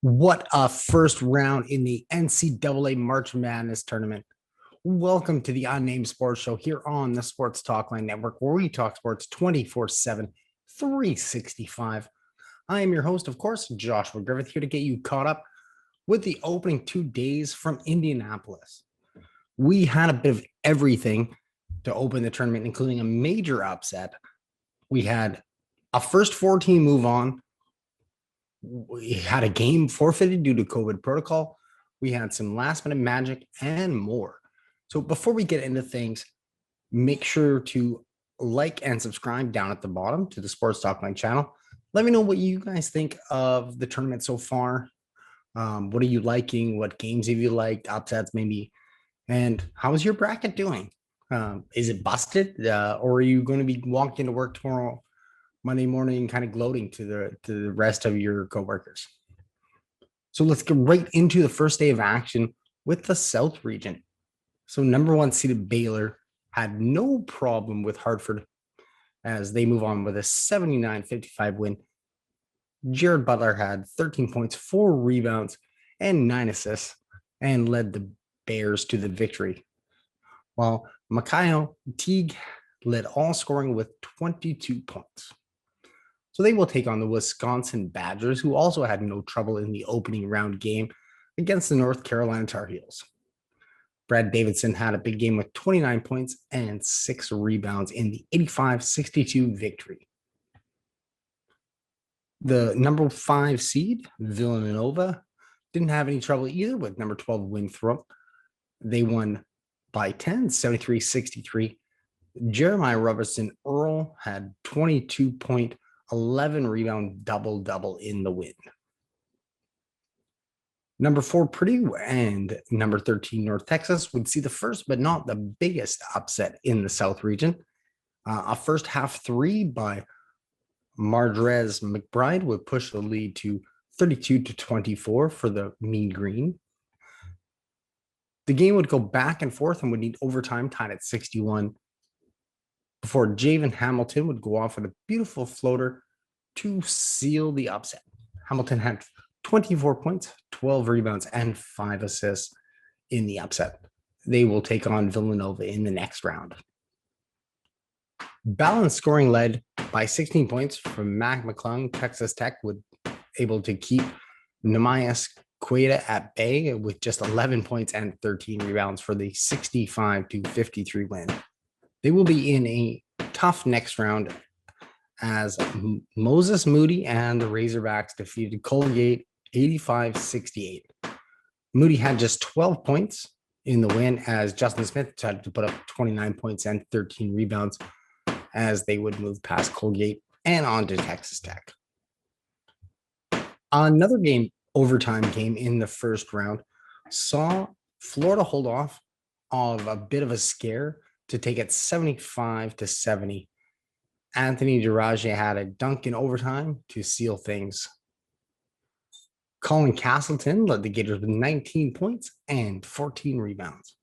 What a first round in the NCAA March Madness tournament. Welcome to the Unnamed Sports Show here on the Sports Talkline Network, where we talk sports 24/7, 365. I am your host, of course, Joshua Griffith, here to get you caught up with the opening 2 days from Indianapolis. We had a bit of everything to open the tournament, including a major upset. We had a first 4-team move on. We had a game forfeited due to COVID protocol. We had some last minute magic and more. So before we get into things, make sure to like and subscribe down at the bottom to the Sports Talkline channel. Let me know what you guys think of the tournament so far. What are you liking? What games have you liked? Upsets maybe. And how is your bracket doing? Is it busted? Or are you going to be walking to work tomorrow, Monday morning, kind of gloating to the rest of your coworkers? So let's get right into the first day of action with the South region. So number 1 seeded Baylor had no problem with Hartford as they move on with a 79-55 win. Jared Butler had 13 points, 4 rebounds, and 9 assists, and led the Bears to the victory. While Mikhail Teague led all scoring with 22 points. So they will take on the Wisconsin Badgers, who also had no trouble in the opening round game against the North Carolina Tar Heels. Brad Davidson had a big game with 29 points and 6 rebounds in the 85-62 victory. The number 5 seed, Villanova, didn't have any trouble either with number 12 Winthrop. They won by 10, 73-63. Jeremiah Robertson Earl had 22 point, 11 rebound double-double in the win. Number 4 Purdue and number 13 North Texas would see the first but not the biggest upset in the South region. A first half 3 by Mardrez McBride would push the lead to 32-24 for the Mean Green. The game would go back and forth and would need overtime, tied at 61, before Javen Hamilton would go off with a beautiful floater to seal the upset. Hamilton had 24 points, 12 rebounds, and 5 assists in the upset. They will take on Villanova in the next round. Balanced scoring led by 16 points from Mac McClung. Texas Tech would able to keep Namias Queta at bay with just 11 points and 13 rebounds for the 65-53 win. They will be in a tough next round as Moses Moody and the Razorbacks defeated Colgate 85-68. Moody had just 12 points in the win as Justin Smith tried to put up 29 points and 13 rebounds as they would move past Colgate and on to Texas Tech. Another game, overtime game in the first round, saw Florida hold off of a bit of a scare to take it 75-70. Anthony Duraje had a dunk in overtime to seal things. Colin Castleton led the Gators with 19 points and 14 rebounds.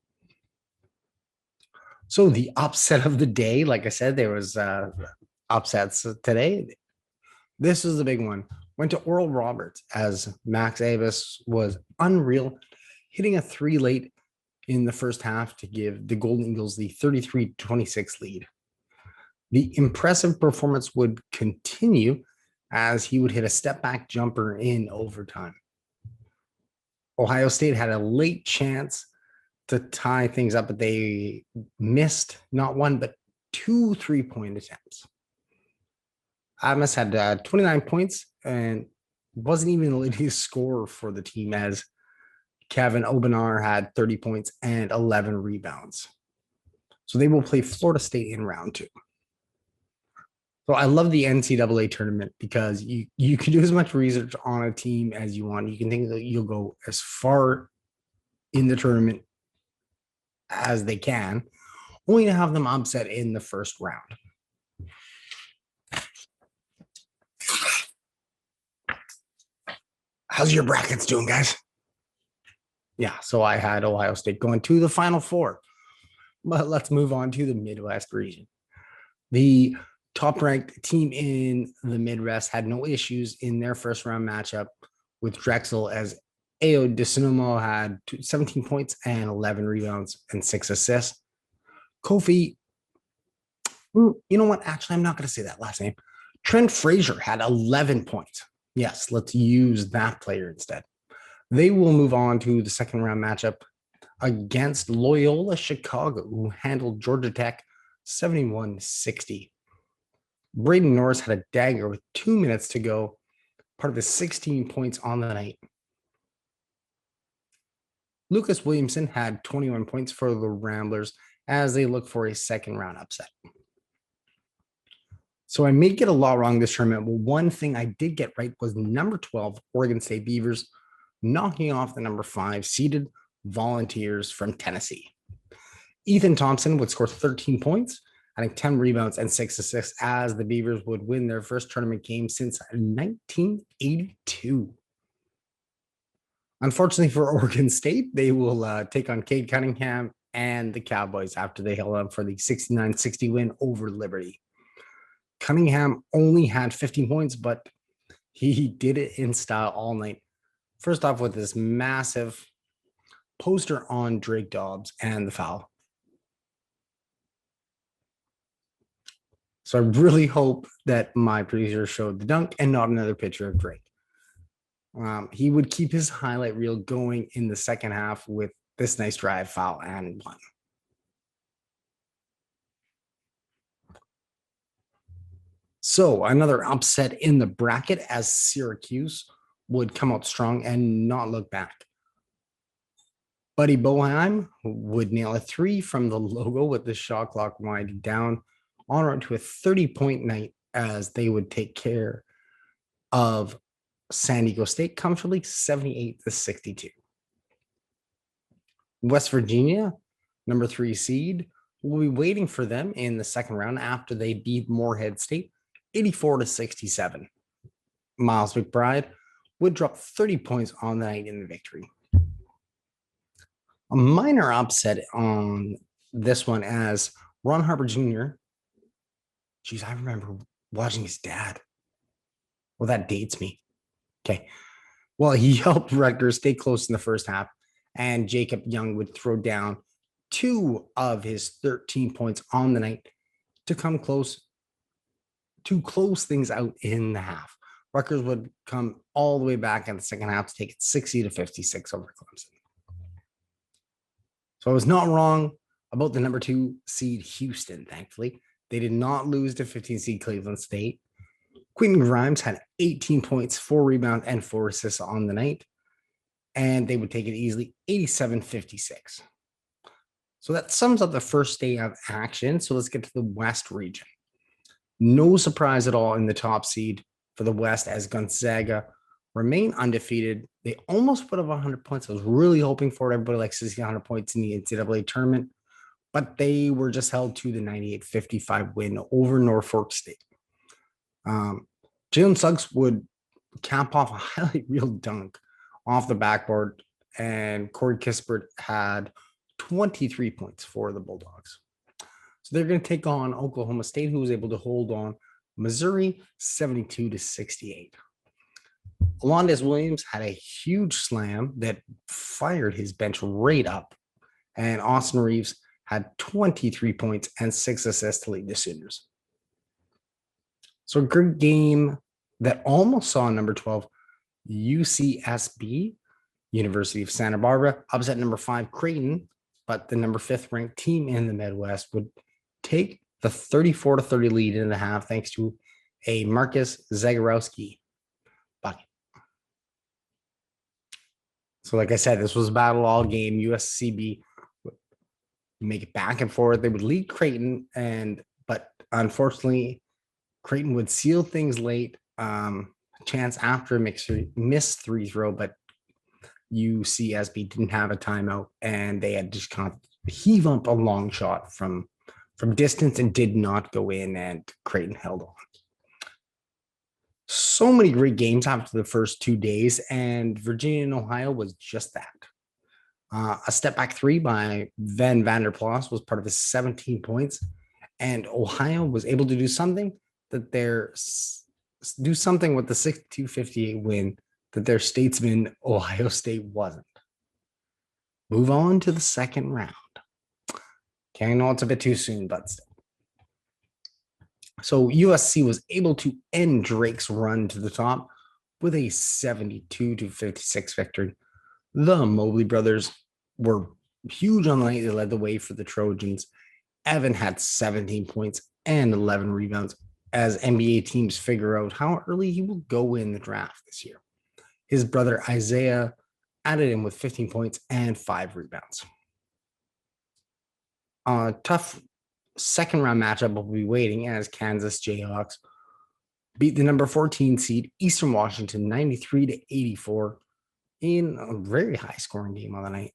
So the upset of the day, like I said, there was upsets today. This is the big one. Went to Oral Roberts as Max Avis was unreal, hitting a 3 late in the first half to give the Golden Eagles the 33-26 lead. The impressive performance would continue as he would hit a step-back jumper in overtime. Ohio State had a late chance to tie things up, but they missed not 1, but 2 3-point attempts. Amos had 29 points and wasn't even the leading scorer for the team as Kevin Obenar had 30 points and 11 rebounds. So they will play Florida State in round 2. So I love the NCAA tournament because you can do as much research on a team as you want. You can think that you'll go as far in the tournament as they can, only to have them upset in the first round. How's your brackets doing, guys? Yeah, so I had Ohio State going to the Final Four. But let's move on to the Midwest region. The top-ranked team in the Midwest had no issues in their first-round matchup with Drexel, as Ao DeSinomo had 17 points and 11 rebounds and 6 assists. Kofi, you know what? Actually, I'm not going to say that last name. Trent Frazier had 11 points. Yes, let's use that player instead. They will move on to the second round matchup against Loyola Chicago, who handled Georgia Tech 71-60. Braden Norris had a dagger with 2 minutes to go, part of his 16 points on the night. Lucas Williamson had 21 points for the Ramblers as they look for a second round upset. So I may get a lot wrong this tournament, but one thing I did get right was number 12, Oregon State Beavers, knocking off the number 5 seeded Volunteers from Tennessee. Ethan Thompson would score 13 points, adding 10 rebounds and 6 assists as the Beavers would win their first tournament game since 1982. Unfortunately for Oregon State, they will take on Cade Cunningham and the Cowboys after they held up for the 69-60 win over Liberty. Cunningham only had 15 points, but he did it in style all night. First off with this massive poster on Drake Dobbs and the foul. So I really hope that my producer showed the dunk and not another picture of Drake. He would keep his highlight reel going in the second half with this nice drive, foul, and one. So another upset in the bracket as Syracuse would come out strong and not look back. Buddy Boeheim would nail a 3 from the logo with the shot clock winding down, on route to a 30-point night as they would take care of San Diego State comfortably, 78-62. West Virginia, number 3 seed, will be waiting for them in the second round after they beat Morehead State 84-67. Miles McBride would drop 30 points on the night in the victory. A minor upset on this one as Ron Harper Jr. Geez, I remember watching his dad. Well, that dates me. Okay. Well, he helped Rutgers stay close in the first half, and Jacob Young would throw down 2 of his 13 points on the night to come close to close things out in the half. Rutgers would come all the way back in the second half to take it 60-56 over Clemson. So I was not wrong about the number 2 seed Houston, thankfully. They did not lose to 15 seed Cleveland State. Quentin Grimes had 18 points, 4 rebounds, and 4 assists on the night. And they would take it easily, 87-56. So that sums up the first day of action. So let's get to the West region. No surprise at all in the top seed for the West as Gonzaga remain undefeated. They almost put up 100 points. I was really hoping for it. Everybody likes to see 100 points in the NCAA tournament, but they were just held to the 98-55 win over Norfolk State. Jalen Suggs would cap off a highlight reel dunk off the backboard, and Corey Kispert had 23 points for the Bulldogs. So they're going to take on Oklahoma State, who was able to hold on Missouri 72-68. Alondes Williams had a huge slam that fired his bench right up, and Austin Reeves had 23 points and 6 assists to lead the Sooners. So a good game that almost saw number 12, UCSB, University of Santa Barbara, upset number 5, Creighton, but the number 5th ranked team in the Midwest would take the 34-30 lead in the half thanks to a Marcus Zagorowski bucket. So like I said, this was a battle all game. USCB would make it back and forth. They would lead Creighton, but unfortunately, Creighton would seal things late. Chance after a missed 3 throw, but UCSB didn't have a timeout, and they had just kind of heave up a long shot from distance and did not go in, and Creighton held on. So many great games after the first 2 days, and Virginia and Ohio was just that. A step back 3 by Van Vanderplas was part of his 17 points, and Ohio was able to do something with the 62-58 win that their statesman, Ohio State, wasn't. Move on to the second round. Okay, I know it's a bit too soon, but still. So USC was able to end Drake's run to the top with a 72-56 victory. The Mobley brothers were huge on the night. They led the way for the Trojans. Evan had 17 points and 11 rebounds as NBA teams figure out how early he will go in the draft this year. His brother Isaiah added in with 15 points and 5 rebounds. A tough second round matchup will be waiting as Kansas Jayhawks beat the number 14 seed Eastern Washington 93-84 in a very high scoring game on the night.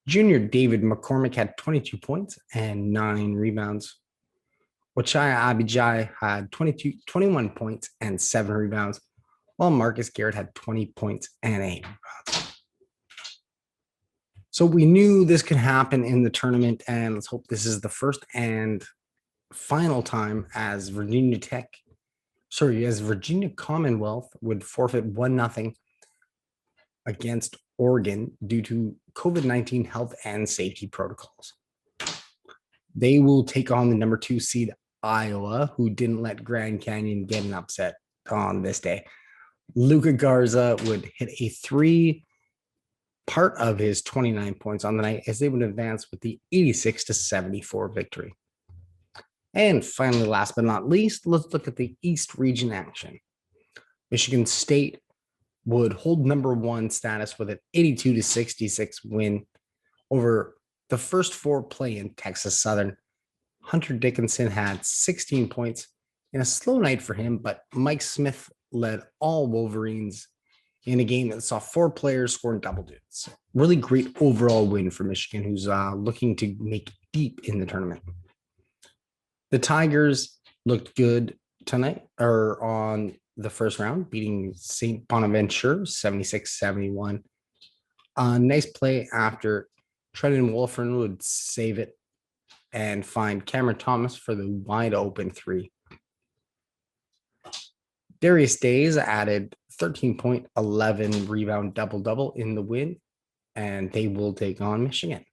Junior David McCormick had 22 points and 9 rebounds. Ochai Abijai had 21 points and 7 rebounds, while Marcus Garrett had 20 points and 8 rebounds. So we knew this could happen in the tournament, and let's hope this is the first and final time as Virginia Commonwealth would forfeit 1-0 against Oregon due to COVID-19 health and safety protocols. They will take on the number 2 seed Iowa, who didn't let Grand Canyon get an upset on this day. Luka Garza would hit a 3, part of his 29 points on the night, as they would advance with the 86-74 victory. And finally, last but not least, let's look at the East region action. Michigan State would hold number 1 status with an 82-66 win over the first 4 play-in Texas Southern. Hunter Dickinson had 16 points in a slow night for him, but Mike Smith led all Wolverines in a game that saw 4 players scoring double digits. Really great overall win for Michigan, who's looking to make deep in the tournament. The Tigers looked good tonight, or on the first round, beating St. Bonaventure 76-71. A nice play after Trenton Wolfern would save it and find Cameron Thomas for the wide open 3. Darius Days added 13.11 rebound double-double in the win, and they will take on Michigan.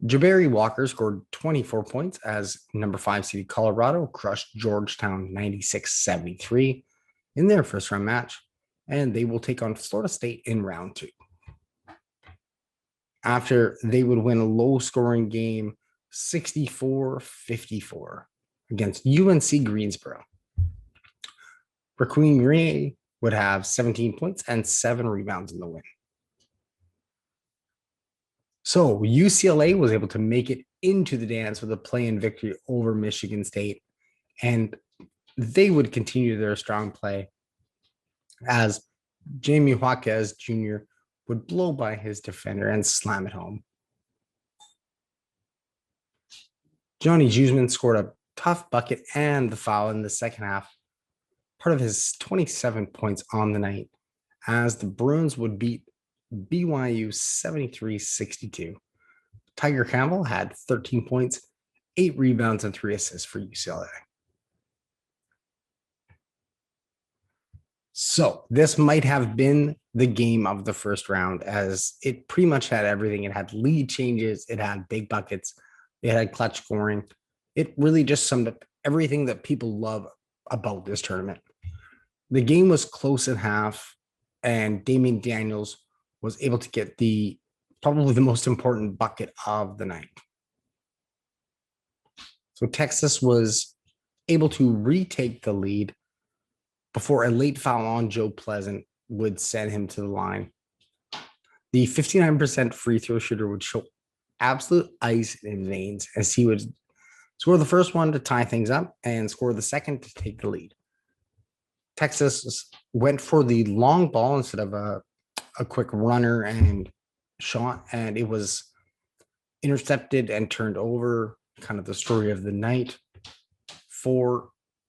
Jabari Walker scored 24 points as number 5 seed Colorado crushed Georgetown 96-73 in their first round match, and they will take on Florida State in round 2. After they would win a low-scoring game 64-54 against UNC Greensboro. Raquel Green would have 17 points and 7 rebounds in the win. So UCLA was able to make it into the dance with a play-in victory over Michigan State, and they would continue their strong play as Jamie Jaquez Jr. would blow by his defender and slam it home. Johnny Juzman scored a tough bucket and the foul in the second half, part of his 27 points on the night, as the Bruins would beat BYU 73-62. Tiger Campbell had 13 points, 8 rebounds, and 3 assists for UCLA. So this might have been the game of the first round, as it pretty much had everything. It had lead changes, it had big buckets, it had clutch scoring. It really just summed up everything that people love about this tournament. The game was close at half, and Damian Daniels was able to get probably the most important bucket of the night. So Texas was able to retake the lead before a late foul on Joe Pleasant would send him to the line. The 59% free throw shooter would show absolute ice in his veins, as he would score the first one to tie things up and score the second to take the lead. Texas went for the long ball instead of a quick runner and shot, and it was intercepted and turned over. Kind of the story of the night for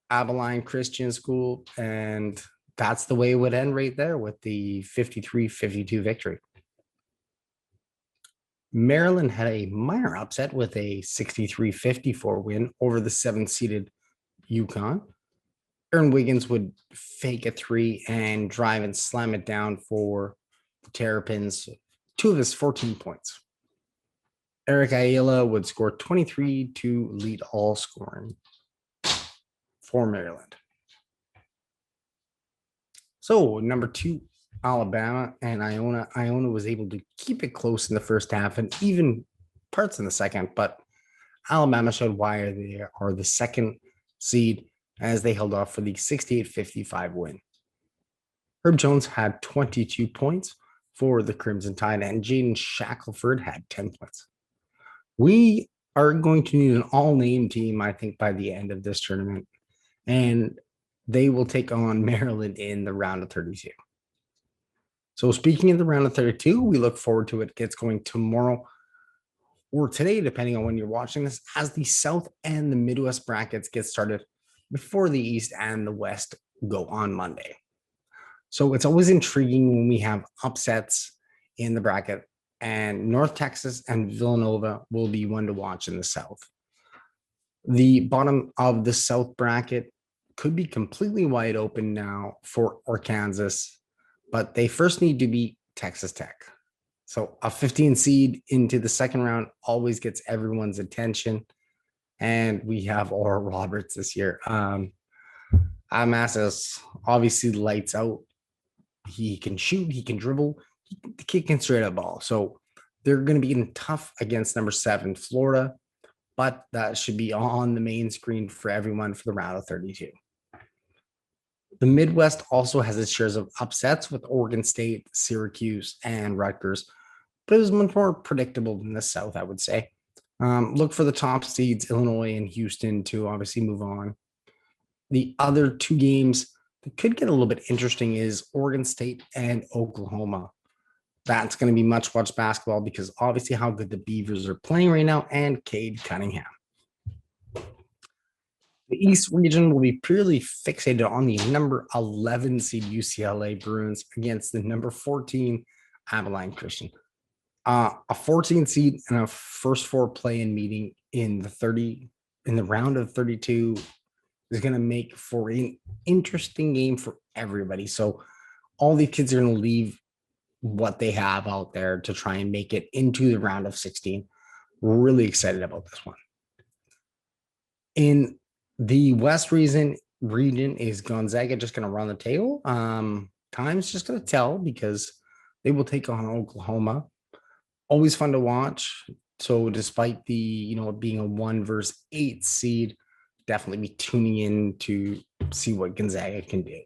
Abilene Christian School, and that's the way it would end right there with the 53-52 victory. Maryland had a minor upset with a 63-54 win over the 7th-seeded UConn. Aaron Wiggins would fake a three and drive and slam it down for the Terrapins, 2 of his 14 points. Eric Ayala would score 23 to lead all scoring for Maryland. So number 2, Alabama and Iona. Iona was able to keep it close in the first half and even parts in the second, but Alabama showed why they are the second seed as they held off for the 68-55 win. Herb Jones had 22 points for the Crimson Tide, and Jaden Shackelford had 10 points. We are going to need an all-name team, I think, by the end of this tournament, and they will take on Maryland in the round of 32. So speaking of the round of 32, we look forward to it. It gets going tomorrow or today, depending on when you're watching this, as the South and the Midwest brackets get started before the East and the West go on Monday. So it's always intriguing when we have upsets in the bracket, and North Texas and Villanova will be one to watch in the South. The bottom of the South bracket could be completely wide open now for Arkansas, but they first need to beat Texas Tech. So a 15 seed into the second round always gets everyone's attention. And we have Oral Roberts this year. Amasis obviously lights out. He can shoot, he can dribble, the kid can straight up ball. So they're going to be getting tough against number 7, Florida, but that should be on the main screen for everyone for the round of 32. The Midwest also has its shares of upsets with Oregon State, Syracuse, and Rutgers, but it was much more predictable than the South, I would say. Look for the top seeds, Illinois and Houston, to obviously move on. The other 2 games that could get a little bit interesting is Oregon State and Oklahoma. That's going to be much watched basketball because obviously how good the Beavers are playing right now and Cade Cunningham. The East region will be purely fixated on the number 11 seed UCLA Bruins against the number 14 Abilene Christian. A 14 seed and a first 4 play-in meeting in the round of 32 is going to make for an interesting game for everybody. So all these kids are going to leave what they have out there to try and make it into the round of 16. We're really excited about this one. In the West region is Gonzaga just going to run the table. Time's just going to tell because they will take on Oklahoma. Always fun to watch. So despite the, it being a 1 versus 8 seed, definitely be tuning in to see what Gonzaga can do.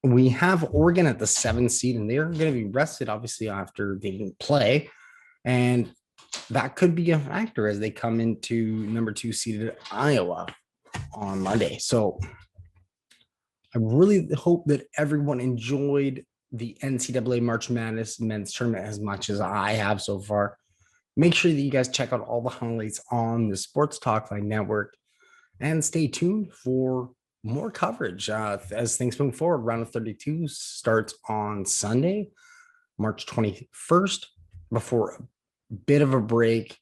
We have Oregon at the 7 seed, and they're going to be rested, obviously, after they didn't play. And that could be a factor as they come into number 2 seeded Iowa on Monday. So I really hope that everyone enjoyed the NCAA March Madness men's tournament as much as I have so far. Make sure that you guys check out all the highlights on the Sports Talkline Network and stay tuned for more coverage as things move forward. Round of 32 starts on Sunday, March 21st, before a bit of a break.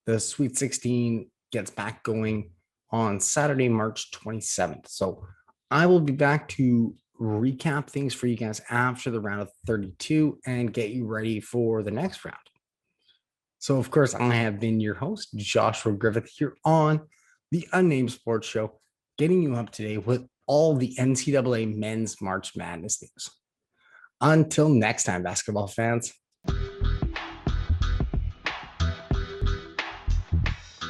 The Sweet 16 gets back going on Saturday, March 27th. So I will be back to recap things for you guys after the round of 32 and get you ready for the next round. So, of course, I have been your host, Joshua Griffith, here on the Unnamed Sports Show, getting you up to date with all the NCAA men's March Madness news. Until next time, basketball fans.